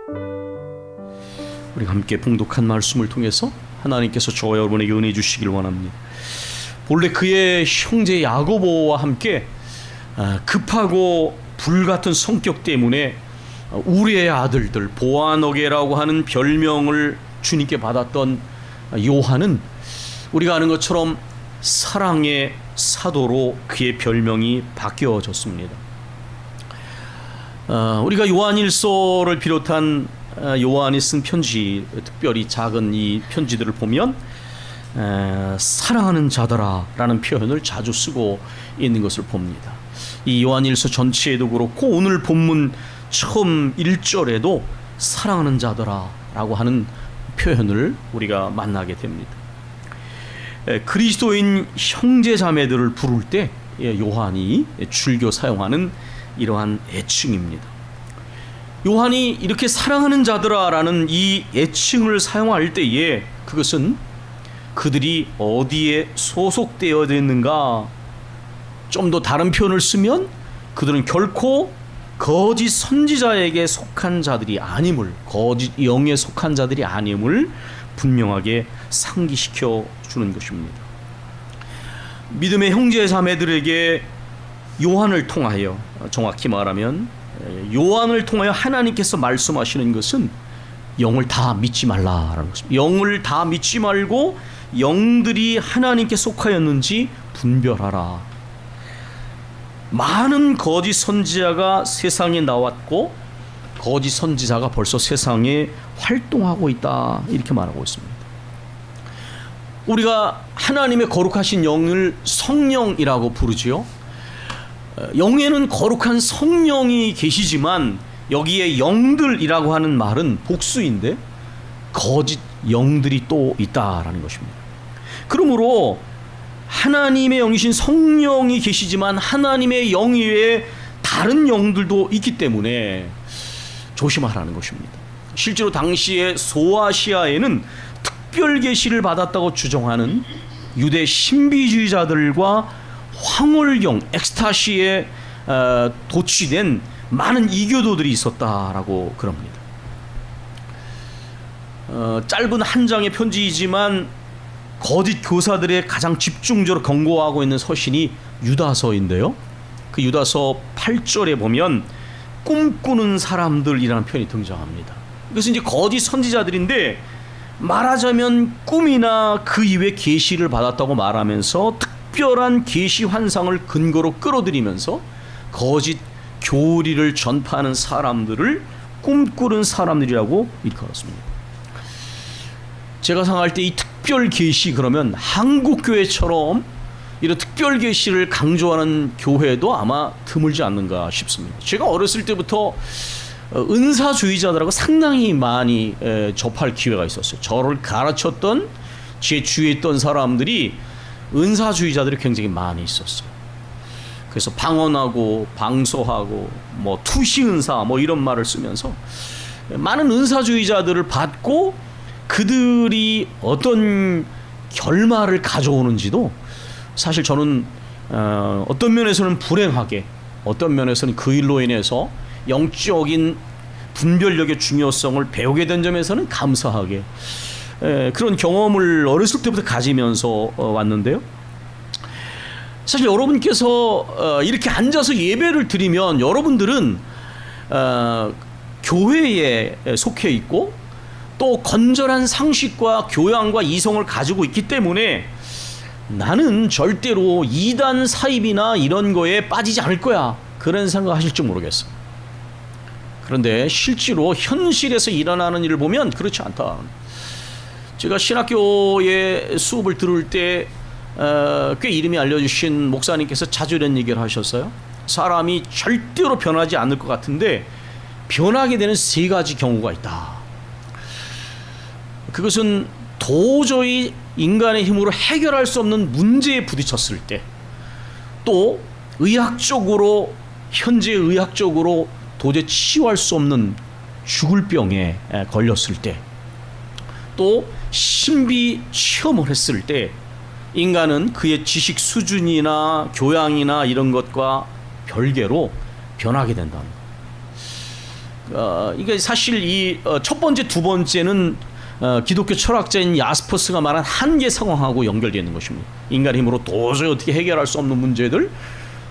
우리가 함께 봉독한 말씀을 통해서 하나님께서 저와 여러분에게 은혜 주시길 원합니다. 본래 그의 형제 야고보와 함께 급하고 불같은 성격 때문에 우리의 아들들 보아너게라고 하는 별명을 주님께 받았던 요한은 우리가 아는 것처럼 사랑의 사도로 그의 별명이 바뀌어졌습니다. 우리가 요한일서를 비롯한 요한이 쓴 편지, 특별히 작은 이 편지들을 보면 사랑하는 자들아 라는 표현을 자주 쓰고 있는 것을 봅니다. 이 요한일서 전체에도 그렇고 오늘 본문 처음 1절에도 사랑하는 자들아 라고 하는 표현을 우리가 만나게 됩니다. 그리스도인 형제자매들을 부를 때 요한이 줄겨 사용하는 이러한 애칭입니다. 요한이 이렇게 사랑하는 자들아 라는 이 애칭을 사용할 때에 그것은 그들이 어디에 소속되어 있는가, 좀 더 다른 표현을 쓰면 그들은 결코 거짓 선지자에게 속한 자들이 아님을, 거짓 영에 속한 자들이 아님을 분명하게 상기시켜 주는 것입니다. 믿음의 형제 자매들에게 요한을 통하여, 정확히 말하면 요한을 통하여 하나님께서 말씀하시는 것은 영을 다 믿지 말라라는 것입니다. 영을 다 믿지 말고 영들이 하나님께 속하였는지 분별하라. 많은 거짓 선지자가 세상에 나왔고 거짓 선지자가 벌써 세상에 활동하고 있다, 이렇게 말하고 있습니다. 우리가 하나님의 거룩하신 영을 성령이라고 부르지요. 영에는 거룩한 성령이 계시지만 여기에 영들이라고 하는 말은 복수인데 거짓 영들이 또 있다라는 것입니다. 그러므로 하나님의 영이신 성령이 계시지만 하나님의 영 이외에 다른 영들도 있기 때문에 조심하라는 것입니다. 실제로 당시에 소아시아에는 특별 계시를 받았다고 주장하는 유대 신비주의자들과 황홀경, 엑스타시에 도취된 많은 이교도들이 있었다라고 그럽니다. 짧은 한 장의 편지이지만 거짓 교사들의 가장 집중적으로 경고하고 있는 서신이 유다서인데요. 그 유다서 8절에 보면 꿈꾸는 사람들이라는 표현이 등장합니다. 이것은 이제 거짓 선지자들인데 말하자면 꿈이나 그 이외 계시를 받았다고 말하면서 특별한 계시 환상을 근거로 끌어들이면서 거짓 교리를 전파하는 사람들을 꿈꾸는 사람들이라고 일컬었습니다. 제가 생각할 때 이 특별 계시, 그러면 한국 교회처럼 이런 특별 계시를 강조하는 교회도 아마 드물지 않는가 싶습니다. 제가 어렸을 때부터 은사주의자들하고 상당히 많이 접할 기회가 있었어요. 저를 가르쳤던, 제 주위에 있던 사람들이 은사주의자들이 굉장히 많이 있었어요. 그래서 방언하고 방소하고 뭐 투시은사 뭐 이런 말을 쓰면서 많은 은사주의자들을 받고 그들이 어떤 결말을 가져오는지도 사실 저는 어떤 면에서는 불행하게, 어떤 면에서는 그 일로 인해서 영적인 분별력의 중요성을 배우게 된 점에서는 감사하게 그런 경험을 어렸을 때부터 가지면서 왔는데요. 사실 여러분께서 이렇게 앉아서 예배를 드리면 여러분들은 교회에 속해 있고 또 건전한 상식과 교양과 이성을 가지고 있기 때문에 나는 절대로 이단 사입이나 이런 거에 빠지지 않을 거야, 그런 생각하실지 모르겠어요. 그런데 실제로 현실에서 일어나는 일을 보면 그렇지 않다. 제가 신학교에 수업을 들을 때 꽤 이름이 알려주신 목사님께서 자주 이런 얘기를 하셨어요. 사람이 절대로 변하지 않을 것 같은데 변하게 되는 세 가지 경우가 있다. 그것은 도저히 인간의 힘으로 해결할 수 없는 문제에 부딪혔을 때, 또 의학적으로, 현재 의학적으로 도저히 치유할 수 없는 죽을 병에 걸렸을 때, 또 신비 체험을 했을 때 인간은 그의 지식 수준이나 교양이나 이런 것과 별개로 변하게 된다. 이게 사실 이 첫 번째, 두 번째는 기독교 철학자인 야스퍼스가 말한 한계 상황하고 연결되어 있는 것입니다. 인간의 힘으로 도저히 어떻게 해결할 수 없는 문제들,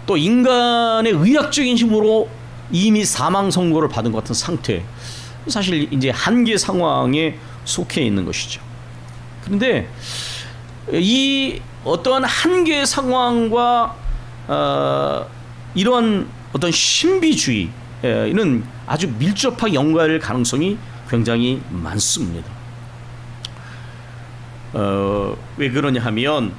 또 인간의 의학적인 힘으로 이미 사망 선고를 받은 것 같은 상태, 사실 이제 한계 상황에 속해 있는 것이죠. 그런데 이 어떠한 한계 상황과 이러한 어떤 신비주의는 아주 밀접하게 연관될 가능성이 굉장히 많습니다. 왜 그러냐 하면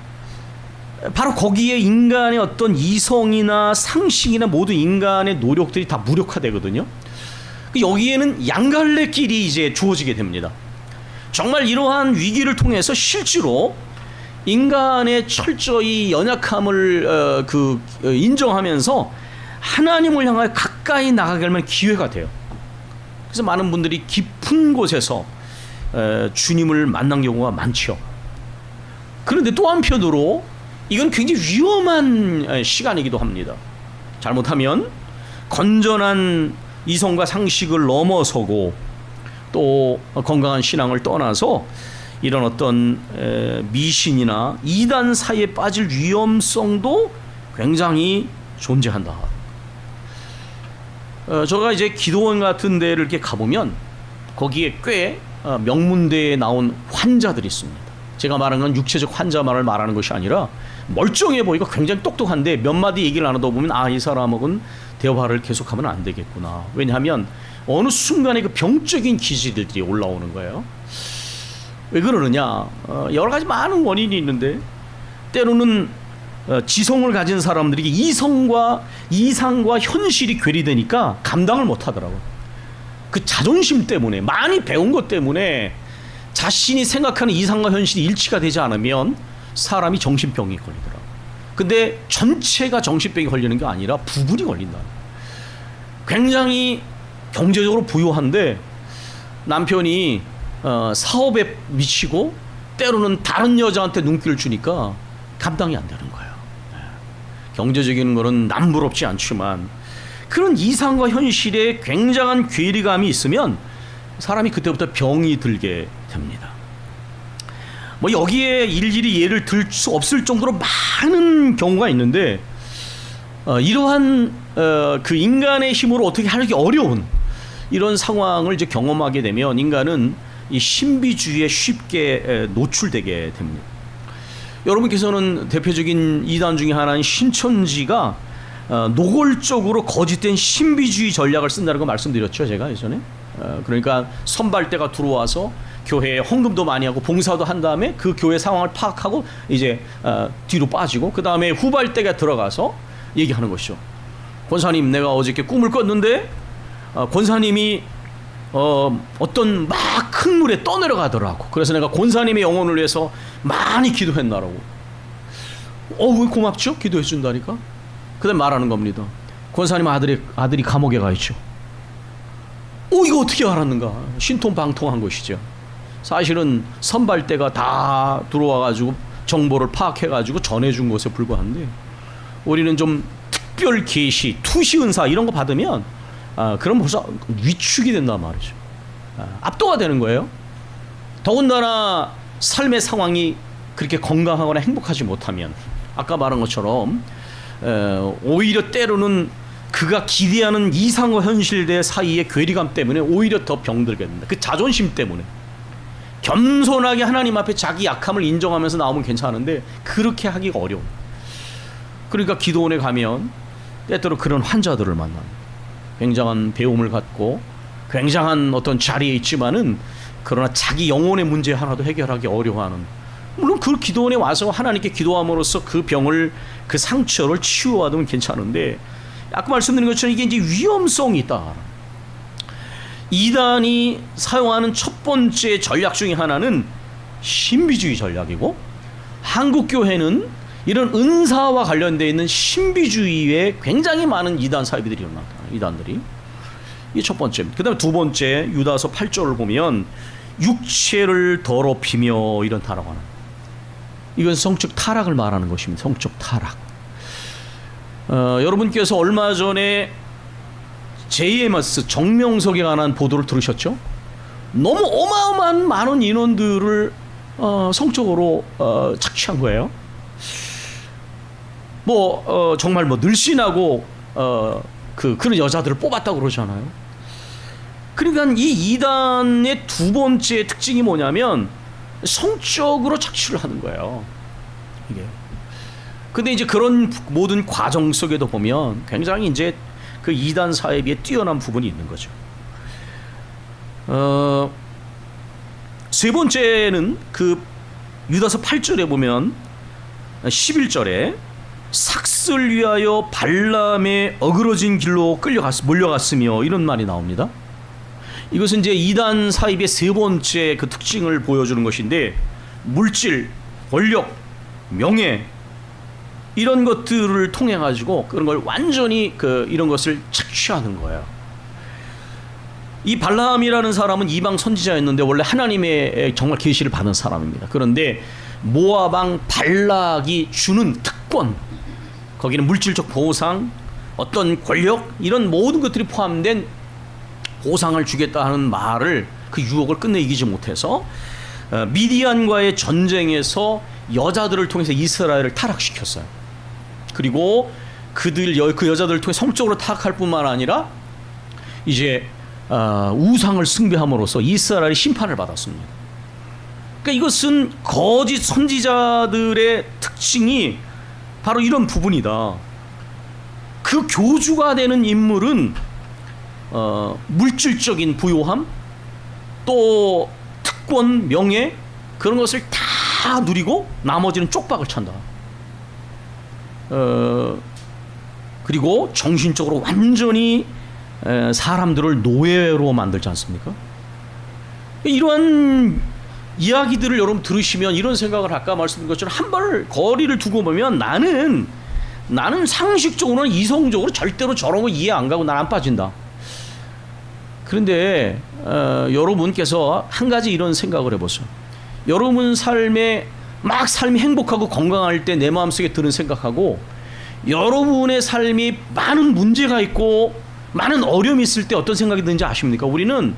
바로 거기에 인간의 어떤 이성이나 상식이나 모든 인간의 노력들이 다 무력화되거든요. 여기에는 양갈래 길이 이제 주어지게 됩니다. 정말 이러한 위기를 통해서 실제로 인간의 철저히 연약함을 인정하면서 하나님을 향하여 가까이 나가게 하면 기회가 돼요. 그래서 많은 분들이 깊은 곳에서 주님을 만난 경우가 많죠. 그런데 또 한편으로 이건 굉장히 위험한 시간이기도 합니다. 잘못하면 건전한 이성과 상식을 넘어서고 또 건강한 신앙을 떠나서 이런 어떤 미신이나 이단 사이에 빠질 위험성도 굉장히 존재한다. 제가 이제 기도원 같은 데를 이렇게 가보면 거기에 꽤 명문대에 나온 환자들이 있습니다. 제가 말하는 건 육체적 환자만을 말하는 것이 아니라 멀쩡해 보이고 굉장히 똑똑한데 몇 마디 얘기를 나누다 보면 이 사람하고는 대화를 계속하면 안 되겠구나. 왜냐하면 어느 순간에 그 병적인 기질들이 올라오는 거예요. 왜 그러느냐? 여러 가지 많은 원인이 있는데 때로는 지성을 가진 사람들이 이상과 현실이 괴리되니까 감당을 못 하더라고요. 그 자존심 때문에, 많이 배운 것 때문에 자신이 생각하는 이상과 현실이 일치가 되지 않으면 사람이 정신병이 걸리더라고요. 근데 전체가 정신병이 걸리는 게 아니라 부분이 걸린다. 굉장히 경제적으로 부유한데 남편이 사업에 미치고 때로는 다른 여자한테 눈길을 주니까 감당이 안 되는 거예요. 경제적인 거는 남부럽지 않지만 그런 이상과 현실에 굉장한 괴리감이 있으면 사람이 그때부터 병이 들게 됩니다. 뭐 여기에 일일이 예를 들 수 없을 정도로 많은 경우가 있는데 이러한 그 인간의 힘으로 어떻게 하기 어려운 이런 상황을 이제 경험하게 되면 인간은 이 신비주의에 쉽게 노출되게 됩니다. 여러분께서는 대표적인 이단 중에 하나인 신천지가 노골적으로 거짓된 신비주의 전략을 쓴다는 거 말씀드렸죠, 제가 예전에. 그러니까 선발대가 들어와서 교회에 헌금도 많이 하고 봉사도 한 다음에 그 교회 상황을 파악하고 이제 뒤로 빠지고 그 다음에 후발대가 들어가서 얘기하는 것이죠. 권사님, 내가 어저께 꿈을 꿨는데 권사님이 어떤 막 큰 물에 떠내려가더라고. 그래서 내가 권사님의 영혼을 위해서 많이 기도했나라고. 왜 고맙죠? 기도해 준다니까. 그다음 말하는 겁니다. 권사님 아들이 감옥에 가 있죠. 이거 어떻게 알았는가? 신통방통한 것이죠. 사실은 선발대가 다 들어와가지고 정보를 파악해가지고 전해준 것에 불과한데 우리는 좀 특별 계시, 투시 은사 이런 거 받으면 그럼 벌써 위축이 된단 말이죠. 압도가 되는 거예요. 더군다나 삶의 상황이 그렇게 건강하거나 행복하지 못하면 아까 말한 것처럼 오히려 때로는 그가 기대하는 이상과 현실대 사이의 괴리감 때문에 오히려 더 병들게 된다. 그 자존심 때문에. 겸손하게 하나님 앞에 자기 약함을 인정하면서 나오면 괜찮은데 그렇게 하기가 어려워. 그러니까 기도원에 가면 때때로 그런 환자들을 만납니다. 굉장한 배움을 갖고 굉장한 어떤 자리에 있지만은 그러나 자기 영혼의 문제 하나도 해결하기 어려워하는, 물론 그 기도원에 와서 하나님께 기도함으로써 그 병을, 그 상처를 치유하면 괜찮은데 아까 말씀드린 것처럼 이게 이제 위험성이 있다. 이단이 사용하는 첫 번째 전략 중에 하나는 신비주의 전략이고, 한국 교회는 이런 은사와 관련되어 있는 신비주의에 굉장히 많은 이단 사이비들이 일어났다. 이단들이. 이게 첫 번째입니다. 그 다음에 두 번째, 유다서 8절을 보면 육체를 더럽히며 이런 단어가 나와요. 이건 성적 타락을 말하는 것입니다. 성적 타락. 여러분께서 얼마 전에 JMS 정명석에 관한 보도를 들으셨죠? 너무 어마어마한 많은 인원들을 성적으로 착취한 거예요. 정말 늘씬하고 그런 여자들을 뽑았다고 그러잖아요. 그러니까 이 이단의 두 번째 특징이 뭐냐면 성적으로 착취를 하는 거예요. 이게. 근데 이제 그런 모든 과정 속에도 보면 굉장히 이제 그 이단 사이비에 뛰어난 부분이 있는 거죠. 세 번째는 그 유다서 8절에 보면 11절에 삭슬 위하여 발람의 어그러진 길로 몰려갔으며 이런 말이 나옵니다. 이것은 이제 이단 사입의 세 번째 그 특징을 보여주는 것인데, 물질, 권력, 명예 이런 것들을 통해 가지고 그런 걸 완전히 이런 것을 착취하는 거예요. 이 발람이라는 사람은 이방 선지자였는데 원래 하나님의 정말 계시를 받은 사람입니다. 그런데 모압 왕 발락이 주는 특권, 거기는 물질적 보상, 어떤 권력 이런 모든 것들이 포함된 보상을 주겠다 하는 말을, 그 유혹을 끝내 이기지 못해서 미디안과의 전쟁에서 여자들을 통해서 이스라엘을 타락시켰어요. 그리고 그 여자들을 통해 성적으로 타락할 뿐만 아니라 이제 우상을 숭배함으로써 이스라엘이 심판을 받았습니다. 그러니까 이것은 거짓 선지자들의 특징이 바로 이런 부분이다. 그 교주가 되는 인물은 물질적인 부요함, 또 특권, 명예 그런 것을 다 누리고 나머지는 쪽박을 찬다. 그리고 정신적으로 완전히 사람들을 노예로 만들지 않습니까? 이러한 이야기들을 여러분 들으시면 이런 생각을 아까 말씀드린 것처럼 한 발 거리를 두고 보면 나는 상식적으로는 이성적으로 절대로 저런 거 이해 안 가고 난 안 빠진다. 그런데 여러분께서 한 가지 이런 생각을 해보세요. 여러분 삶이 행복하고 건강할 때 내 마음속에 드는 생각하고, 여러분의 삶이 많은 문제가 있고 많은 어려움이 있을 때 어떤 생각이 드는지 아십니까? 우리는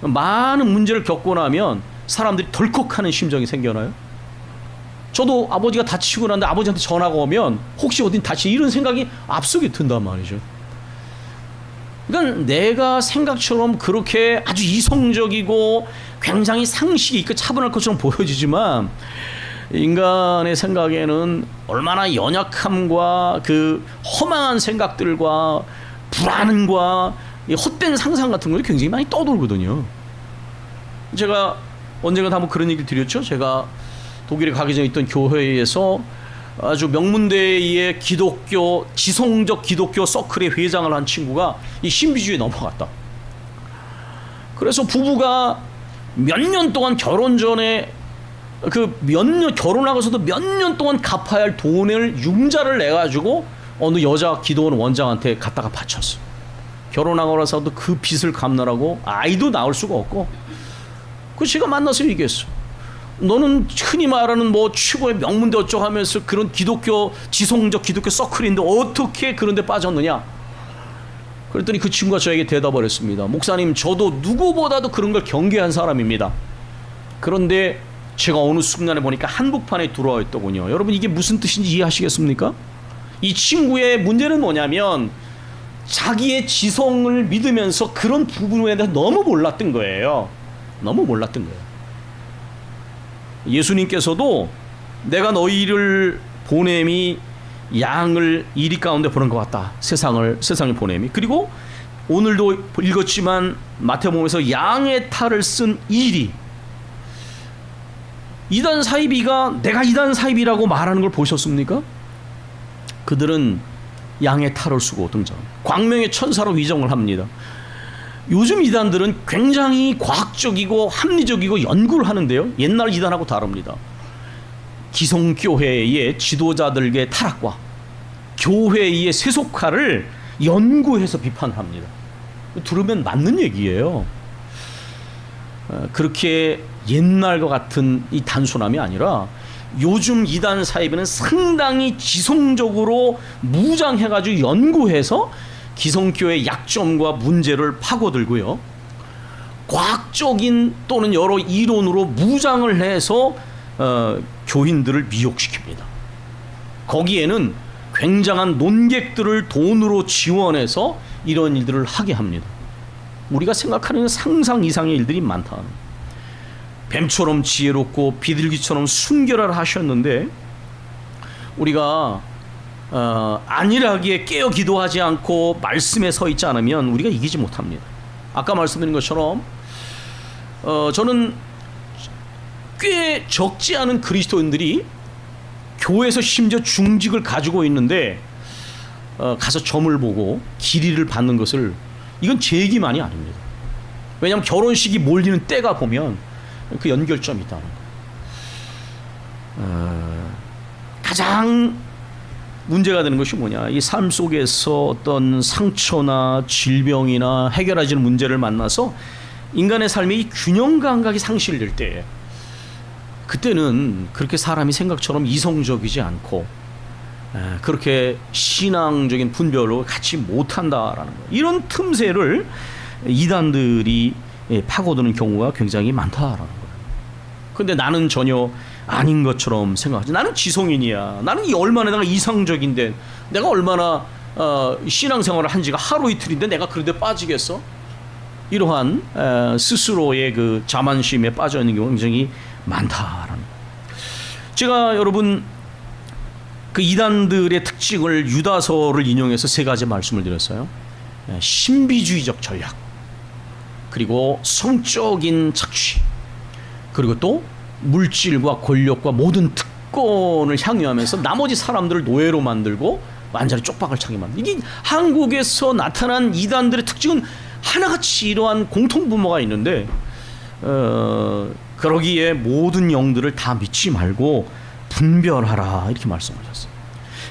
많은 문제를 겪고 나면 사람들이 덜컥하는 심정이 생겨나요. 저도 아버지가 다치고 났는데 아버지한테 전화가 오면 혹시 어딘 다치, 이런 생각이 앞속에 든단 말이죠. 그러니까 내가 생각처럼 그렇게 아주 이성적이고 굉장히 상식이 있고 차분할 것처럼 보여지지만 인간의 생각에는 얼마나 연약함과 그 허망한 생각들과 불안과 헛된 상상 같은 것이 굉장히 많이 떠돌거든요. 제가 언젠가 한번 그런 얘기를 드렸죠. 제가 독일에 가기 전에 있던 교회에서 아주 명문대의 지성적 기독교 서클의 회장을 한 친구가 이 신비주의에 넘어갔다. 그래서 부부가 몇 년 동안 결혼 전에 결혼하고서도 몇 년 동안 갚아야 할 돈을 융자를 내가지고 어느 여자 기도원 원장한테 갖다가 바쳤어. 결혼하고 나서도 그 빚을 갚느라고 아이도 낳을 수가 없고, 그 제가 만나서 얘기했어. 너는 흔히 말하는 최고의 명문대 어쩌고 하면서 그런 지성적 기독교 서클인데 어떻게 그런 데 빠졌느냐? 그랬더니 그 친구가 저에게 대답을 했습니다. 목사님, 저도 누구보다도 그런 걸 경계한 사람입니다. 그런데 제가 어느 순간에 보니까 한복판에 들어와 있더군요. 여러분, 이게 무슨 뜻인지 이해하시겠습니까? 이 친구의 문제는 뭐냐면 자기의 지성을 믿으면서 그런 부분에 대해서 너무 몰랐던 거예요. 예수님께서도 내가 너희를 보냄이 양을 이리 가운데 보낸 것 같다. 세상에 보냄이. 그리고 오늘도 읽었지만 마태복음에서 양의 탈을 쓴 일이, 이단 사이비가 내가 이단 사이비라고 말하는 걸 보셨습니까? 그들은 양의 탈을 쓰고 등장합니다. 광명의 천사로 위정을 합니다. 요즘 이단들은 굉장히 과학적이고 합리적이고 연구를 하는데요, 옛날 이단하고 다릅니다. 기성교회의 지도자들의 타락과 교회의 세속화를 연구해서 비판을 합니다. 들으면 맞는 얘기예요. 그렇게 옛날과 같은 이 단순함이 아니라 요즘 이단 사이비는 상당히 지성적으로 무장해가지고 연구해서 기성교의 약점과 문제를 파고들고요. 과학적인 또는 여러 이론으로 무장을 해서 교인들을 미혹시킵니다. 거기에는 굉장한 논객들을 돈으로 지원해서 이런 일들을 하게 합니다. 우리가 생각하는 상상 이상의 일들이 많다. 뱀처럼 지혜롭고 비둘기처럼 순결하라 하셨는데 우리가 안일하게 깨어 기도하지 않고 말씀에 서 있지 않으면 우리가 이기지 못합니다. 아까 말씀드린 것처럼 저는 꽤 적지 않은 그리스도인들이 교회에서 심지어 중직을 가지고 있는데 가서 점을 보고 기리를 받는 것을, 이건 제 얘기만이 아닙니다. 왜냐하면 결혼식이 몰리는 때가 보면 그 연결점이 있다는 거예요. 가장 문제가 되는 것이 뭐냐, 이 삶 속에서 어떤 상처나 질병이나 해결하지는 문제를 만나서 인간의 삶의 이 균형 감각이 상실될 때, 그때는 그렇게 사람이 생각처럼 이성적이지 않고 그렇게 신앙적인 분별로 갖지 못한다라는 거예요. 이런 틈새를 이단들이 파고드는 경우가 굉장히 많다라는 거예요. 근데 나는 전혀 아닌 것처럼 생각하지. 나는 지성인이야. 나는 이 얼마나 내가 이상적인데, 내가 얼마나 신앙생활을 한 지가 하루 이틀인데 내가 그런데 빠지겠어? 이러한 스스로의 그 자만심에 빠져 있는 경우가 굉장히 많다라는 거예요. 제가 여러분 그 이단들의 특징을 유다서를 인용해서 세 가지 말씀을 드렸어요. 신비주의적 전략, 그리고 성적인 착취, 그리고 또 물질과 권력과 모든 특권을 향유하면서 나머지 사람들을 노예로 만들고 완전히 쪽박을 차게 만든, 이게 한국에서 나타난 이단들의 특징은 하나같이 이러한 공통분모가 있는데 그러기에 모든 영들을 다 믿지 말고 분별하라 이렇게 말씀하셨어요.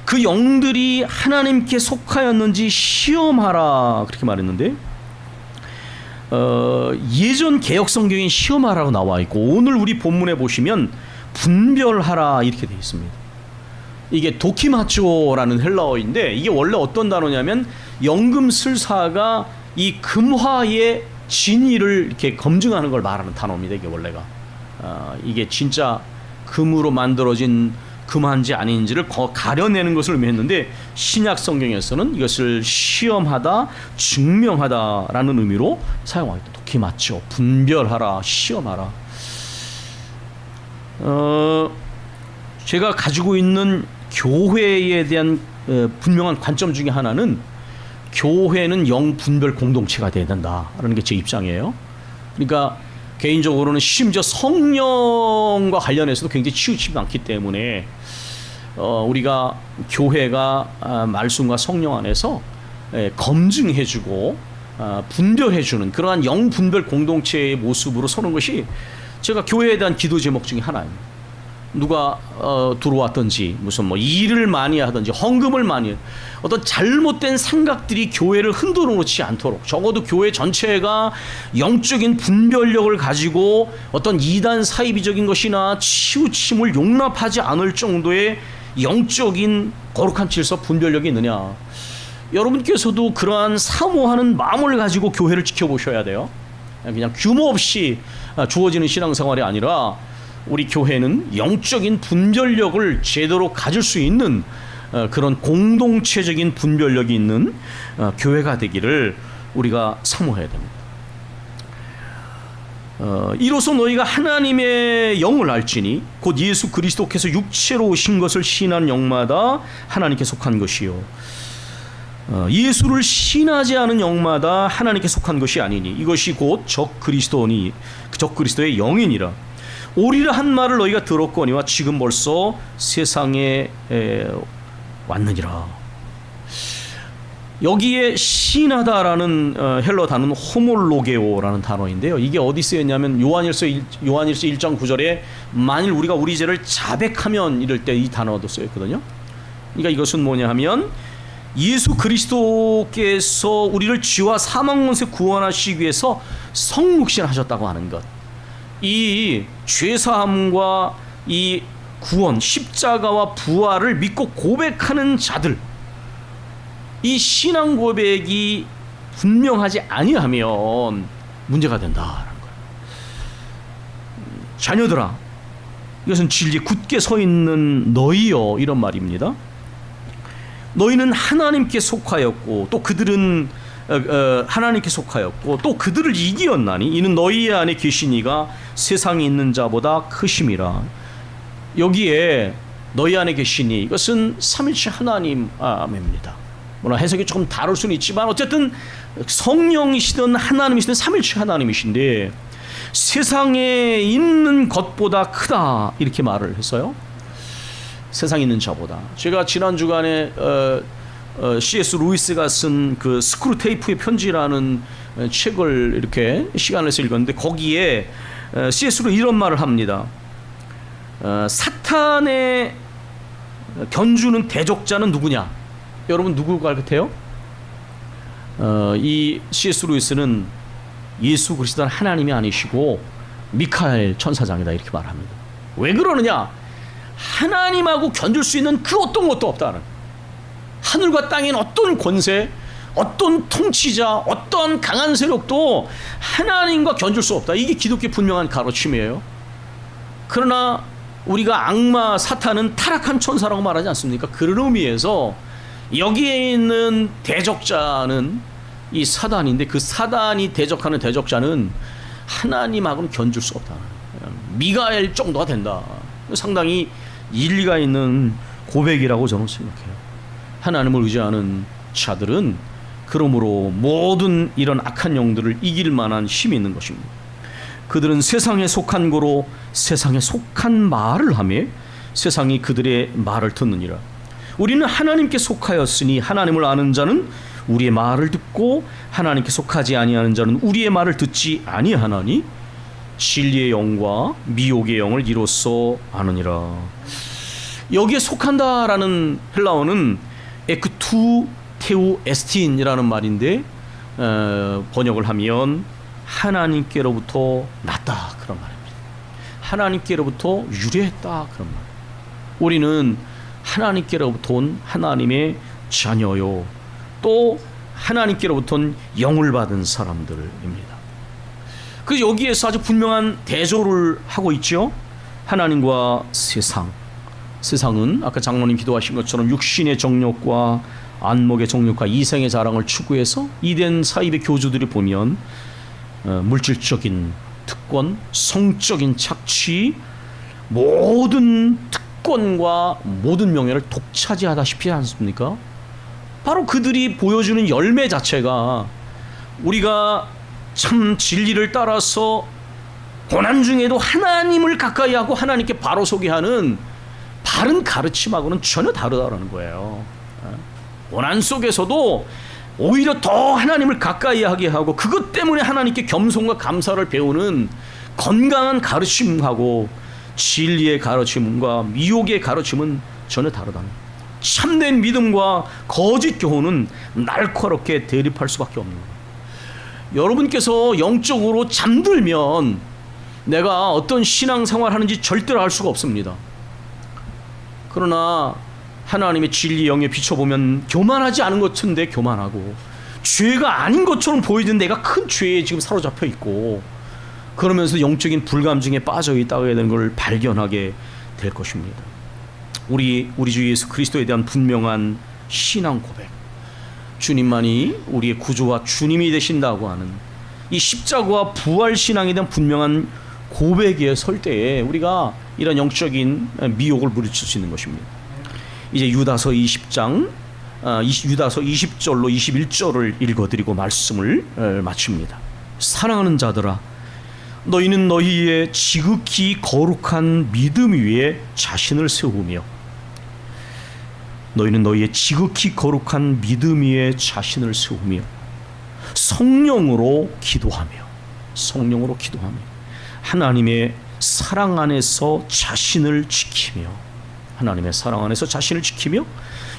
그 영들이 하나님께 속하였는지 시험하라 그렇게 말했는데 예전 개역 성경에 시험하라고 나와 있고 오늘 우리 본문에 보시면 분별하라 이렇게 되어 있습니다. 이게 도키마초라는 헬라어인데 이게 원래 어떤 단어냐면 연금술사가 이 금화의 진위를 이렇게 검증하는 걸 말하는 단어입니다. 이게 원래가 이게 진짜 금으로 만들어진 금한지 아닌지를 가려내는 것을 의미했는데 신약 성경에서는 이것을 시험하다, 증명하다라는 의미로 사용하겠다. 도키마초, 분별하라, 시험하라. 제가 가지고 있는 교회에 대한 분명한 관점 중에 하나는 교회는 영분별 공동체가 돼야 된다라는 게 제 입장이에요. 그러니까 개인적으로는 심지어 성령과 관련해서도 굉장히 치우치지 않기 때문에 우리가 교회가 말씀과 성령 안에서 검증해주고 분별해주는 그러한 영분별 공동체의 모습으로 서는 것이 제가 교회에 대한 기도 제목 중에 하나입니다. 누가 들어왔든지 무슨 뭐 일을 많이 하든지 헌금을 많이 어떤 잘못된 생각들이 교회를 흔들어 놓지 않도록 적어도 교회 전체가 영적인 분별력을 가지고 어떤 이단 사이비적인 것이나 치우침을 용납하지 않을 정도의 영적인 거룩한 질서 분별력이 있느냐. 여러분께서도 그러한 사모하는 마음을 가지고 교회를 지켜보셔야 돼요. 그냥 규모 없이 주어지는 신앙생활이 아니라 우리 교회는 영적인 분별력을 제대로 가질 수 있는 그런 공동체적인 분별력이 있는 교회가 되기를 우리가 사모해야 됩니다. 이로써 너희가 하나님의 영을 알지니 곧 예수 그리스도께서 육체로 오신 것을 신한 영마다 하나님께 속한 것이요 예수를 신하지 않은 영마다 하나님께 속한 것이 아니니 이것이 곧 적 그리스도의 영이니라. 오리라 한 말을 너희가 들었거니와 지금 벌써 세상에 왔느니라. 여기에 신하다라는 헬러 단어는 호몰로게오라는 단어인데요. 이게 어디 쓰였냐면 요한일서 1장 9절에 만일 우리가 우리 죄를 자백하면 이럴 때 이 단어도 쓰였거든요. 그러니까 이것은 뭐냐 하면 예수 그리스도께서 우리를 죄와 사망 권세 구원하시기 위해서 성육신하셨다고 하는 것. 이 죄사함과 이 구원, 십자가와 부활을 믿고 고백하는 자들, 이 신앙 고백이 분명하지 아니하면 문제가 된다라는 거예요. 자녀들아, 이것은 진리에 굳게 서 있는 너희여, 이런 말입니다. 너희는 하나님께 속하였고 또 그들은 하나님께 속하였고 또 그들을 이기었나니 이는 너희 안에 계시니가 세상에 있는 자보다 크심이라. 여기에 너희 안에 계시니, 이것은 삼위일체 하나님입니다. 물론 해석이 조금 다를 수는 있지만 어쨌든 성령이시든 하나님이시든 삼위일체 하나님이신데 세상에 있는 것보다 크다, 이렇게 말을 했어요. 세상에 있는 자보다. 제가 지난 주간에 C.S. 루이스가 쓴 그 스크루테이프의 편지라는 책을 이렇게 시간을 내서 읽었는데 거기에 C.S.로 이런 말을 합니다. 사탄의 견주는 대적자는 누구냐? 여러분 누구 같아요? 이 C.S. 루이스는 예수 그리스도는 하나님이 아니시고 미카엘 천사장이다, 이렇게 말합니다. 왜 그러느냐? 하나님하고 견줄 수 있는 그 어떤 것도 없다는, 하늘과 땅엔 어떤 권세, 어떤 통치자, 어떤 강한 세력도 하나님과 견줄 수 없다. 이게 기독교의 분명한 가르침이에요. 그러나 우리가 악마 사탄은 타락한 천사라고 말하지 않습니까? 그런 의미에서 여기에 있는 대적자는 이 사단인데 그 사단이 대적하는 대적자는 하나님하고는 견줄 수 없다. 미가엘 정도가 된다. 상당히 일리가 있는 고백이라고 저는 생각해요. 하나님을 의지하는 자들은 그러므로 모든 이런 악한 영들을 이길 만한 힘이 있는 것입니다. 그들은 세상에 속한 고로 세상에 속한 말을 하며 세상이 그들의 말을 듣느니라. 우리는 하나님께 속하였으니 하나님을 아는 자는 우리의 말을 듣고 하나님께 속하지 아니하는 자는 우리의 말을 듣지 아니하나니 진리의 영과 미혹의 영을 이로써 아느니라. 여기에 속한다라는 헬라어는 에크투 테우 에스틴이라는 말인데 번역을 하면 하나님께로부터 났다, 그런 말입니다. 하나님께로부터 유래했다, 그런 말. 우리는 하나님께로부터 온 하나님의 자녀요, 또 하나님께로부터 온 영을 받은 사람들입니다. 그래서 여기에서 아주 분명한 대조를 하고 있죠. 하나님과 세상. 세상은 아까 장로님 기도하신 것처럼 육신의 정욕과 안목의 정욕과 이생의 자랑을 추구해서 이된 사입의 교주들이 보면 물질적인 특권, 성적인 착취, 모든 특권과 모든 명예를 독차지하다시피 않습니까? 바로 그들이 보여주는 열매 자체가 우리가 참 진리를 따라서 고난 중에도 하나님을 가까이 하고 하나님께 바로 서게 하는 바른 가르침하고는 전혀 다르다라는 거예요. 고난 속에서도 오히려 더 하나님을 가까이 하게 하고 그것 때문에 하나님께 겸손과 감사를 배우는 건강한 가르침하고 진리의 가르침과 미혹의 가르침은 전혀 다르다. 참된 믿음과 거짓 교훈은 날카롭게 대립할 수밖에 없는 거예요. 여러분께서 영적으로 잠들면 내가 어떤 신앙생활 하는지 절대로 알 수가 없습니다. 그러나 하나님의 진리 영에 비춰보면 교만하지 않은 것 같은데 교만하고, 죄가 아닌 것처럼 보이는 내가 큰 죄에 지금 사로잡혀 있고, 그러면서 영적인 불감증에 빠져 있다고 해야 되는 걸 발견하게 될 것입니다. 우리 주 예수 그리스도에 대한 분명한 신앙 고백, 주님만이 우리의 구주와 주님이 되신다고 하는 이 십자가와 부활 신앙에 대한 분명한 고백에 설 때에 우리가 이런 영적인 미혹을 물리칠 수 있는 것입니다. 이제 유다서 20장 유다서 20절로 21절을 읽어드리고 말씀을 마칩니다. 사랑하는 자들아, 너희는 너희의 지극히 거룩한 믿음 위에 자신을 세우며, 너희는 너희의 지극히 거룩한 믿음 위에 자신을 세우며 성령으로 기도하며 하나님의 사랑 안에서 자신을 지키며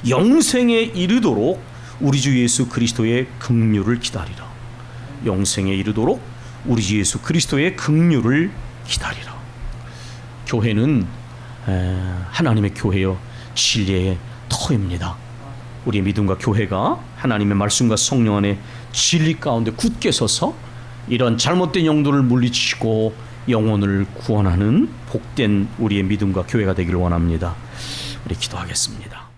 영생에 이르도록 우리 주 예수 그리스도의 긍휼을 기다리라. 영생에 이르도록 우리 주 예수 그리스도의 긍휼을 기다리라. 교회는 하나님의 교회여 진리의 터입니다. 우리의 믿음과 교회가 하나님의 말씀과 성령 안에 진리 가운데 굳게 서서 이런 잘못된 영도를 물리치고 영혼을 구원하는 복된 우리의 믿음과 교회가 되기를 원합니다. 우리 기도하겠습니다.